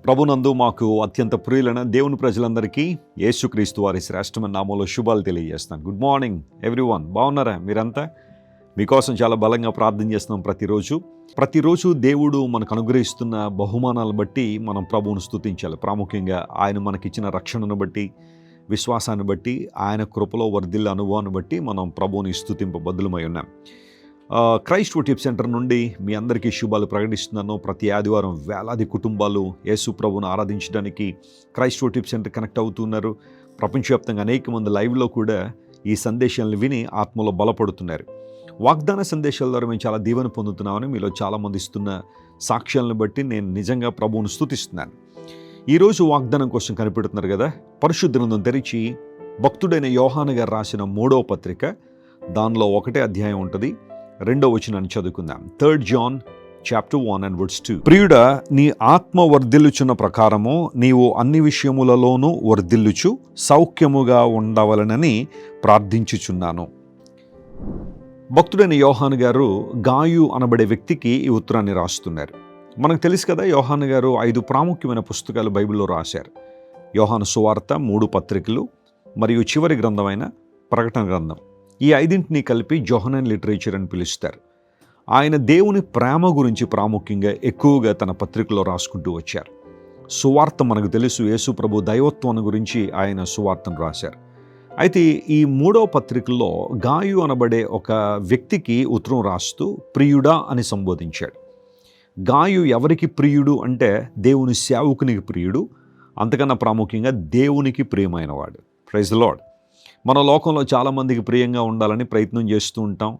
ప్రభునందు మాకు అత్యంత ప్రియులైన దేవుని ప్రజలందరికీ యేసుక్రీస్తు వారి శ్రేష్టమైన నామంలో శుభాలు తెలియజేస్తాను. Good morning everyone. బాగున్నారా మీరంతా? మీకోసం చాలా బలంగా ప్రార్థన చేస్తున్నాం. ప్రతిరోజు దేవుడు మనకు అనుగ్రహిస్తున్న బహుమానాలను బట్టి మనం ప్రభువును స్తుతించాలి. ప్రాముఖ్యంగా ఆయన మనకిచ్చిన రక్షణను బట్టి, విశ్వాసాన్ని బట్టి, ఆయన కృపలో వర్ధిల్ల అనుభవాన్ని బట్టి మనం ప్రభువుని స్తుతింపబద్దులమై ఉన్నాం. క్రైస్ట్ వర్షిప్ సెంటర్ నుండి మీ అందరికీ శుభాలు ప్రకటిస్తున్నాను. ప్రతి ఆదివారం వేలాది కుటుంబాలు యేసు ప్రభువును ఆరాధించడానికి క్రైస్ట్ వర్షిప్ సెంటర్ కనెక్ట్ అవుతున్నారు. ప్రపంచవ్యాప్తంగా అనేక మంది లైవ్లో కూడా ఈ సందేశాలను విని ఆత్మలో బలపడుతున్నారు. వాగ్దాన సందేశాల ద్వారా మేము చాలా దీవెన పొందుతున్నామని మీలో చాలామంది ఇస్తున్న సాక్ష్యాలను బట్టి నేను నిజంగా ప్రభువును స్తుతిస్తున్నాను. ఈరోజు వాగ్దానం కోసం కనిపెడుతున్నారు కదా, పరిశుద్ధ గ్రంథం తెరిచి భక్తుడైన యోహాను గారు రాసిన 3వ పత్రిక, దానిలో 1వ అధ్యాయం ఉంటుంది. 2వ వచనాన్ని చదువుకుందాం. 3 John chapter 1 and verse 2. ప్రియుడా, నీ ఆత్మ వర్ధిల్లుచున్న ప్రకారము నీవు అన్ని విషయములలోనూ వర్ధిల్లుచు సౌఖ్యముగా ఉండవలనని ప్రార్థించుచున్నాను. భక్తుడైన యోహాను గారు గాయు అనబడే వ్యక్తికి ఈ ఉత్తరాన్ని రాస్తున్నారు. మనకు తెలుసు కదా, యోహాను గారు 5 ప్రాముఖ్యమైన పుస్తకాలు బైబిల్లో రాశారు. యోహాను సువార్త, 3 పత్రికలు మరియు చివరి గ్రంథమైన ప్రకటన గ్రంథం. ఈ 5ంటిని కలిపి జోహనన్ లిటరేచర్ అని పిలుస్తారు. ఆయన దేవుని ప్రేమ గురించి ప్రాముఖ్యంగా ఎక్కువగా తన పత్రికలో రాసుకుంటూ వచ్చారు. సువార్త మనకు తెలుసు, యేసు ప్రభు దైవత్వాన్ని గురించి ఆయన సువార్తను రాశారు. అయితే ఈ 3వ పత్రికలో గాయు అనబడే ఒక వ్యక్తికి ఉత్తరం రాస్తూ ప్రియుడా అని సంబోధించాడు. గాయు ఎవరికి ప్రియుడు అంటే దేవుని సేవకునికి ప్రియుడు, అంతకన్నా ప్రాముఖ్యంగా దేవునికి ప్రియమైనవాడు. Praise the lord. మన లోకంలో చాలామందికి ప్రియంగా ఉండాలని ప్రయత్నం చేస్తూ ఉంటాం.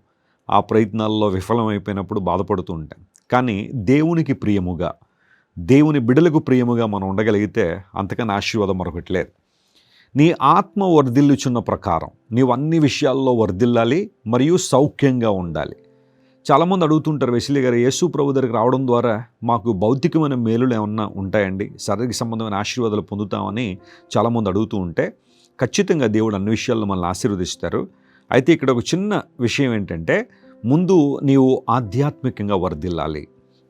ఆ ప్రయత్నాల్లో విఫలమైపోయినప్పుడు బాధపడుతూ ఉంటాం. కానీ దేవునికి ప్రియముగా, దేవుని బిడ్డలకు ప్రియముగా మనం ఉండగలిగితే అంతకన్నా ఆశీర్వాదం మరొకటి లేదు. నీ ఆత్మ వర్ధిల్లుచున్న ప్రకారం నీవు అన్ని విషయాల్లో వర్ధిల్లాలి మరియు సౌఖ్యంగా ఉండాలి. చాలామంది అడుగుతుంటారు, వెసిలి గారు, యేసు ప్రభు దగ్గరికి రావడం ద్వారా మాకు భౌతికమైన మేలులు ఏమన్నా ఉంటాయండి, శారీరక సంబంధమైన ఆశీర్వాదాలు పొందుతామని చాలామంది అడుగుతూ ఉంటే, ఖచ్చితంగా దేవుడు అన్ని విషయాల్లో మనల్ని ఆశీర్వదిస్తారు. అయితే ఇక్కడ ఒక చిన్న విషయం ఏంటంటే, ముందు నీవు ఆధ్యాత్మికంగా వర్ధిల్లాలి.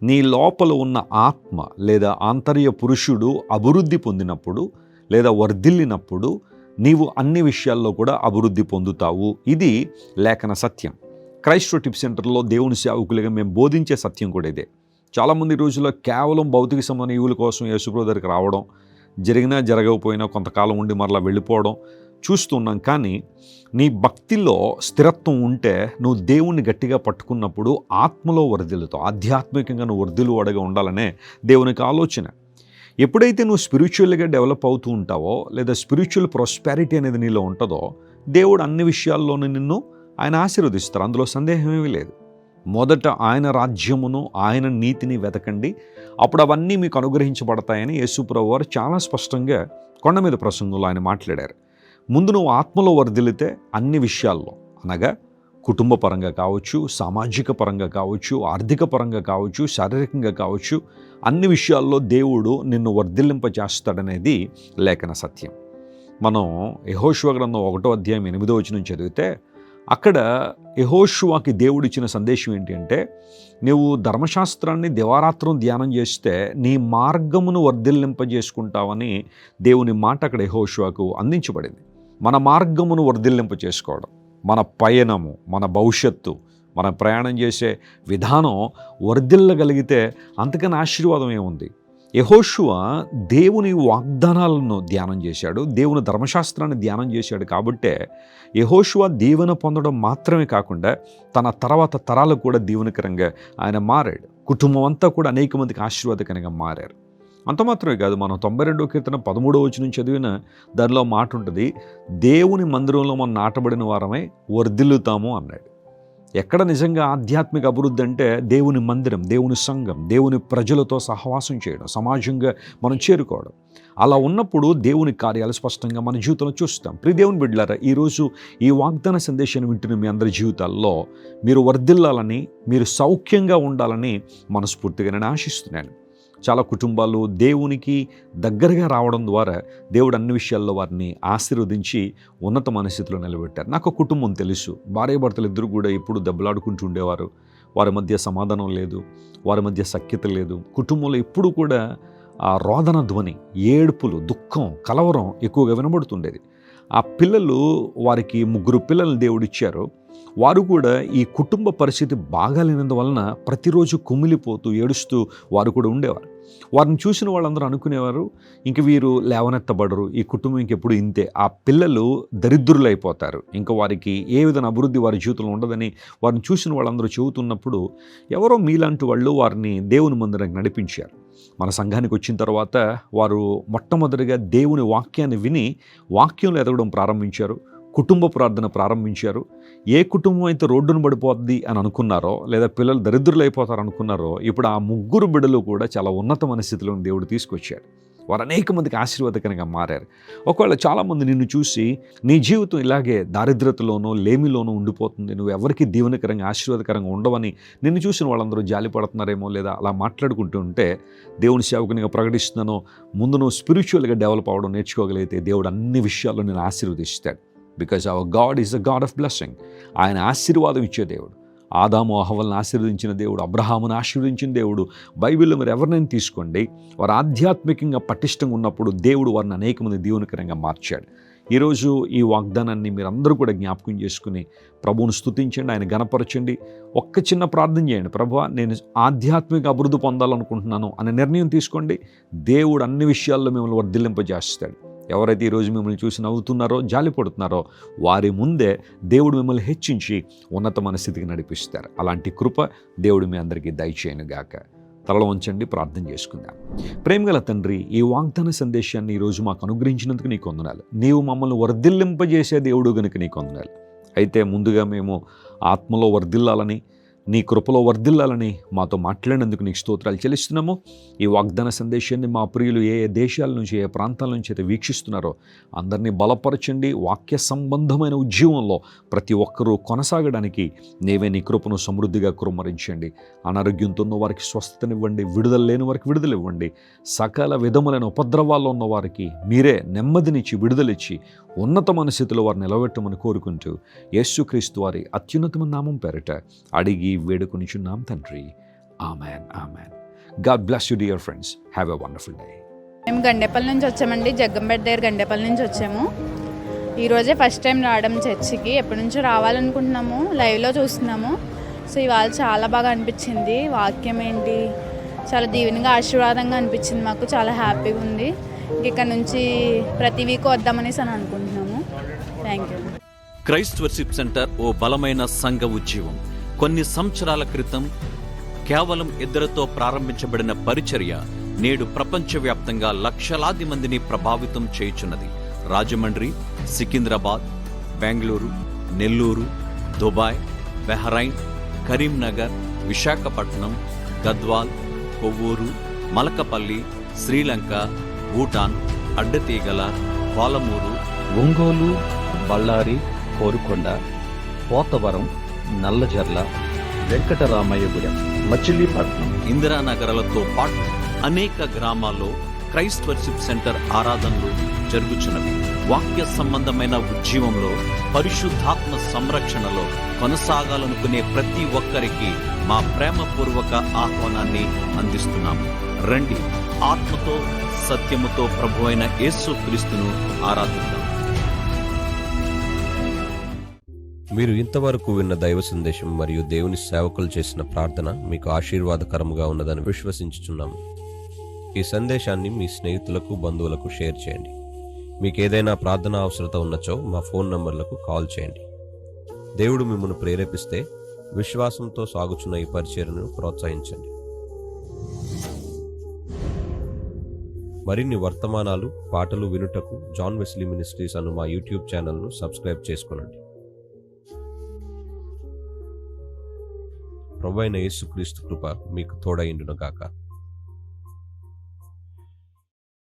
నీ లోపల ఉన్న ఆత్మ లేదా ఆంతర్య పురుషుడు అభివృద్ధి పొందినప్పుడు లేదా వర్ధిల్లినప్పుడు నీవు అన్ని విషయాల్లో కూడా అభివృద్ధి పొందుతావు. ఇది లేఖన సత్యం. క్రైస్ట్ వర్షిప్ సెంటర్లో దేవుని సేవకులుగా మేము బోధించే సత్యం కూడా ఇదే. చాలామంది రోజుల్లో కేవలం భౌతిక సంబంధ ఈవుల కోసం యేసుప్రభు దగ్గరికి రావడం, జరిగినా జరగకపోయినా కొంతకాలం ఉండి మరలా వెళ్ళిపోవడం చూస్తున్నాం. కానీ నీ భక్తిలో స్థిరత్వం ఉంటే, నువ్వు దేవుణ్ణి గట్టిగా పట్టుకున్నప్పుడు ఆత్మలో వర్ధిల్లుతావు. ఆధ్యాత్మికంగా నువ్వు వర్ధిల్లువాడగా ఉండాలనే దేవునికి ఆలోచన. ఎప్పుడైతే నువ్వు స్పిరిచువల్గా డెవలప్ అవుతూ ఉంటావో లేదా స్పిరిచువల్ ప్రాస్పెరిటీ అనేది నీలో ఉంటుందో, దేవుడు అన్ని విషయాల్లోనూ నిన్ను ఆయన ఆశీర్వదిస్తారు. అందులో సందేహమేమీ లేదు. మొదట ఆయన రాజ్యమును, ఆయన నీతిని వెతకండి, అప్పుడు అవన్నీ మీకు అనుగ్రహించబడతాయని యేసుప్రభు వారు చాలా స్పష్టంగా కొండ మీద ప్రసంగంలో ఆయన మాట్లాడారు. ముందు నువ్వు ఆత్మలో వర్ధిల్లితే అన్ని విషయాల్లో, అనగా కుటుంబ పరంగా కావచ్చు, సామాజిక పరంగా కావచ్చు, ఆర్థిక పరంగా కావచ్చు, శారీరకంగా కావచ్చు, అన్ని విషయాల్లో దేవుడు నిన్ను వర్ధిల్లింపజేస్తాడనేది లేఖన సత్యం. మనం యెహోషువ గ్రంథం 1వ అధ్యాయం 8వ వచనం చదివితే, అక్కడ యెహోషువకి దేవుడిచ్చిన సందేశం ఏంటి అంటే, నీవు ధర్మశాస్త్రాన్ని దివారాత్రం ధ్యానం చేస్తే నీ మార్గమును వర్ధిల్లింపజేసుకుంటావని దేవుని మాట అక్కడ యెహోషువకు అందించబడింది. మన మార్గమును వర్ధిల్లింపజేసుకోవడం, మన పయనము, మన భవిష్యత్తు, మనం ప్రయాణం చేసే విధానం వర్ధిల్లగలిగితే అంతకన్నా ఆశీర్వాదం ఏముంది? యెహోషువ దేవుని వాగ్దానాలను ధ్యానం చేశాడు, దేవుని ధర్మశాస్త్రాన్ని ధ్యానం చేశాడు. కాబట్టే యెహోషువ దీవెన పొందడం మాత్రమే కాకుండా తన తర్వాత తరాలకు కూడా దీవెనకరంగా ఆయన మారాడు. కుటుంబం అంతా కూడా అనేక మందికి ఆశీర్వాదకరంగా మారారు. అంత మాత్రమే కాదు, మనం 92వ కీర్తన 13వ వచనం చదివిన దానిలో మాట ఉంటుంది, దేవుని మందిరంలో మనం నాటబడిన వారమై వర్ధిల్లుతాము అన్నాడు. ఎక్కడ నిజంగా ఆధ్యాత్మిక అభివృద్ధి అంటే దేవుని మందిరం, దేవుని సంఘం, దేవుని ప్రజలతో సహవాసం చేయడం, సమాజంగా మనం చేరుకోవడం. అలా ఉన్నప్పుడు దేవుని కార్యాలు స్పష్టంగా మన జీవితంలో చూస్తాం. ప్రియ దేవుని బిడ్డలారా, ఈరోజు ఈ వాగ్దాన సందేశాన్ని వింటున్న మీ అందరి జీవితాల్లో మీరు వర్ధిల్లాలని, మీరు సౌఖ్యంగా ఉండాలని మనస్ఫూర్తిగా నేను ఆశిస్తున్నాను. చాలా కుటుంబాలు దేవునికి దగ్గరగా రావడం ద్వారా దేవుడు అన్ని విషయాల్లో వారిని ఆశీర్వదించి ఉన్నత మనస్థితిలో నిలబెట్టారు. నాకు కుటుంబం తెలుసు, భార్యాభర్తలు ఇద్దరు కూడా ఎప్పుడు దెబ్బలాడుకుంటూ ఉండేవారు. వారి మధ్య సమాధానం లేదు, వారి మధ్య సఖ్యత లేదు. కుటుంబంలో ఎప్పుడు కూడా ఆ రోదన ధ్వని, ఏడుపులు, దుఃఖం, కలవరం ఎక్కువగా వినబడుతుండేది. ఆ పిల్లలు, వారికి 3 పిల్లలు దేవుడిచ్చారు. వారు కూడా ఈ కుటుంబ పరిస్థితి బాగాలేనందువలన ప్రతిరోజు కుమిలిపోతూ ఏడుస్తూ వారు కూడా ఉండేవారు. వారిని చూసిన వాళ్ళందరూ అనుకునేవారు, ఇంక వీరు లేవనెత్తబడరు, ఈ కుటుంబం ఇంకెప్పుడు ఇంతే, ఆ పిల్లలు దరిద్రులైపోతారు, ఇంకా వారికి ఏ విధమైన అభివృద్ధి వారి జీవితంలో ఉండదని వారిని చూసిన వాళ్ళందరూ చెబుతున్నప్పుడు ఎవరో మీలాంటి వాళ్ళు వారిని దేవుని మందిరానికి నడిపించారు. మన సంఘానికి వచ్చిన తర్వాత వారు మొట్టమొదటిగా దేవుని వాక్యాన్ని విని వాక్యంలో ఎదగడం ప్రారంభించారు. కుటుంబ ప్రార్థన ప్రారంభించారు. ఏ కుటుంబం అయితే రోడ్డును పడిపోద్ది అని అనుకున్నారో, లేదా పిల్లలు దరిద్రులు అయిపోతారు అనుకున్నారో, ఇప్పుడు ఆ 3 బిడ్డలు కూడా చాలా ఉన్నతమైన స్థితిలో దేవుడు తీసుకొచ్చాడు. వారు అనేక మందికి ఆశీర్వాదకరంగా మారారు. ఒకవేళ చాలామంది నిన్ను చూసి నీ జీవితం ఇలాగే దారిద్రతలోనో లేమిలోనో ఉండిపోతుంది, నువ్వు ఎవరికి దీవెనకరంగా ఆశీర్వాదకరంగా ఉండవని నిన్ను చూసిన వాళ్ళందరూ జాలిపడుతున్నారేమో, లేదా అలా మాట్లాడుకుంటూ ఉంటే, దేవుని సేవకునిగా ప్రకటిస్తున్నానో, ముందు నువ్వు స్పిరిచువల్గా డెవలప్ అవ్వడం నేర్చుకోగలిగితే దేవుడు అన్ని విషయాల్లో నేను ఆశీర్వదిస్తాడు. Because our God is a God of blessing. ఆయన ఆశీర్వాదం ఇచ్చే దేవుడు. ఆదాము హవ్వలను ఆశీర్వదించిన దేవుడు, అబ్రహామును ఆశీర్వదించిన దేవుడు. బైబిల్లో మీరు ఎవరినైనా తీసుకోండి, వారు ఆధ్యాత్మికంగా పటిష్టంగా ఉన్నప్పుడు దేవుడు వారిని అనేక మంది దీవెనకరంగా మార్చాడు. ఈరోజు ఈ వాగ్దానాన్ని మీరందరూ కూడా జ్ఞాపకం చేసుకుని ప్రభువును స్తుతించండి, ఆయన గణపరచండి. ఒక్క చిన్న ప్రార్థన చేయండి, ప్రభువా నేను ఆధ్యాత్మిక అభివృద్ధి పొందాలనుకుంటున్నాను అనే నిర్ణయం తీసుకోండి. దేవుడు అన్ని విషయాల్లో మిమ్మల్ని వర్ధిల్లింపజేస్తాడు. ఎవరైతే ఈరోజు మిమ్మల్ని చూసి నవ్వుతున్నారో, జాలిపడుతున్నారో, వారి ముందే దేవుడు మిమ్మల్ని హెచ్చించి ఉన్నతమైన స్థితికి నడిపిస్తారు. అలాంటి కృప దేవుడు మీ అందరికీ దయచేయనుగాక. తలలో ఉంచండి, ప్రార్థన చేసుకుందాం. ప్రేమగల తండ్రి, ఈ వాగ్దాన సందేశాన్ని ఈరోజు మాకు అనుగ్రహించినందుకు నీకు వందనాలు. నీవు మమ్మల్ని వర్ధిల్లింపజేసే దేవుడు గనుక నీకు వందనాలు. అయితే ముందుగా మేము ఆత్మలో వర్ధిల్లాలని, నీ కృపలో వర్ధిల్లాలని మాతో మాట్లాడినందుకు నీకు స్తోత్రాలు చెల్లిస్తున్నాము. ఈ వాగ్దాన సందేశాన్ని మా ప్రియులు ఏ ఏ దేశాల నుంచి, ఏ ప్రాంతాల నుంచి అయితే వీక్షిస్తున్నారో అందరినీ బలపరచండి. వాక్య సంబంధమైన ఉద్యమంలో ప్రతి ఒక్కరూ కొనసాగడానికి నీవే నీ కృపను సమృద్ధిగా కుమ్మరించండి. అనారోగ్యంతో ఉన్న వారికి స్వస్థతనివ్వండి, విడుదల లేని వారికి విడుదల ఇవ్వండి. సకల విధములైన ఉపద్రవాల్లో ఉన్న వారికి మీరే నెమ్మదినిచ్చి విడుదలిచ్చి ఉన్నతమైన స్థితిలో వారిని నిలబెట్టమని కోరుకుంటూ యేసుక్రీస్తు వారి అత్యున్నతమైన నామం పేరిట అడిగి వేడుకొనిచున్నాం తండ్రి. Amen, amen. God bless you dear friends. Have a wonderful day. మేము గండేపల్లి నుంచి వచ్చామండి, జగ్గంపేట దగ్గర గండేపల్లి నుంచి వచ్చాము. ఈరోజే ఫస్ట్ టైం రావడం చర్చికి. ఎప్పటి నుంచో రావాలనుకుంటున్నాము, లైవ్లో చూస్తున్నాము. సో ఇవాళ చాలా బాగా అనిపించింది. వాక్యం ఏంటి, చాలా దీవెనగా ఆశీర్వాదంగా అనిపించింది. మాకు చాలా హ్యాపీగా ఉంది. ఇక్కడ నుంచి ప్రతి వీక్ వద్దామనేసి అని అనుకుంటున్నాము. Thank you. Christ worship centre ఓ బలమైన సంఘ ఉద్యమం. కొన్ని సంవత్సరాల క్రితం కేవలం 2 ప్రారంభించబడిన పరిచర్య నేడు ప్రపంచవ్యాప్తంగా లక్షలాది మందిని ప్రభావితం చేయుచున్నది. రాజమండ్రి, సికింద్రాబాద్, బెంగళూరు, నెల్లూరు, దుబాయ్, బెహ్రైన్, కరీంనగర్, విశాఖపట్నం, గద్వాల్, కొవ్వూరు, మలకపల్లి, శ్రీలంక, భూటాన్, అడ్డతీగల, పాలమూరు, ఒంగోలు, బళ్ళారి, కోరుకొండ, పోతవరం, నల్లజర్ల, వెంకటరామయ్యగూడెం, మచిలీపట్నం, ఇందిరానగర్లతో పాటు అనేక గ్రామాల్లో క్రైస్ట్ వర్షిప్ సెంటర్ ఆరాధనలు జరుగుచున్నవి. వాక్య సంబంధమైన ఉద్యమంలో, పరిశుద్ధాత్మ సంరక్షణలో కొనసాగాలనుకునే ప్రతి ఒక్కరికి మా ప్రేమపూర్వక ఆహ్వానాన్ని అందిస్తున్నాము. రండి, ఆత్మతో సత్యముతో ప్రభువైన యేసుక్రీస్తును ఆరాధిద్దాం. మీరు ఇంతవరకు విన్న దైవ సందేశం మరియు దేవుని సేవకులు చేసిన ప్రార్థన మీకు ఆశీర్వాదకరముగా ఉన్నదని విశ్వసించుచున్నాము. ఈ సందేశాన్ని మీ స్నేహితులకు, బంధువులకు షేర్ చేయండి. మీకు ఏదైనా ప్రార్థన అవసరత ఉన్నచో మా ఫోన్ నంబర్లకు కాల్ చేయండి. దేవుడు మిమ్మల్ని ప్రేరేపిస్తే విశ్వాసంతో సాగుచున్న ఈ పరిచర్యను ప్రోత్సహించండి. మరిన్ని వర్తమానాలు, పాటలు వినుటకు జాన్ వెస్లీ మినిస్ట్రీస్ అను మా యూట్యూబ్ ఛానల్ను సబ్స్క్రైబ్ చేసుకొనండి. ప్రభువైన యేసుక్రీస్తు కృప మీకు తోడైండును గాక.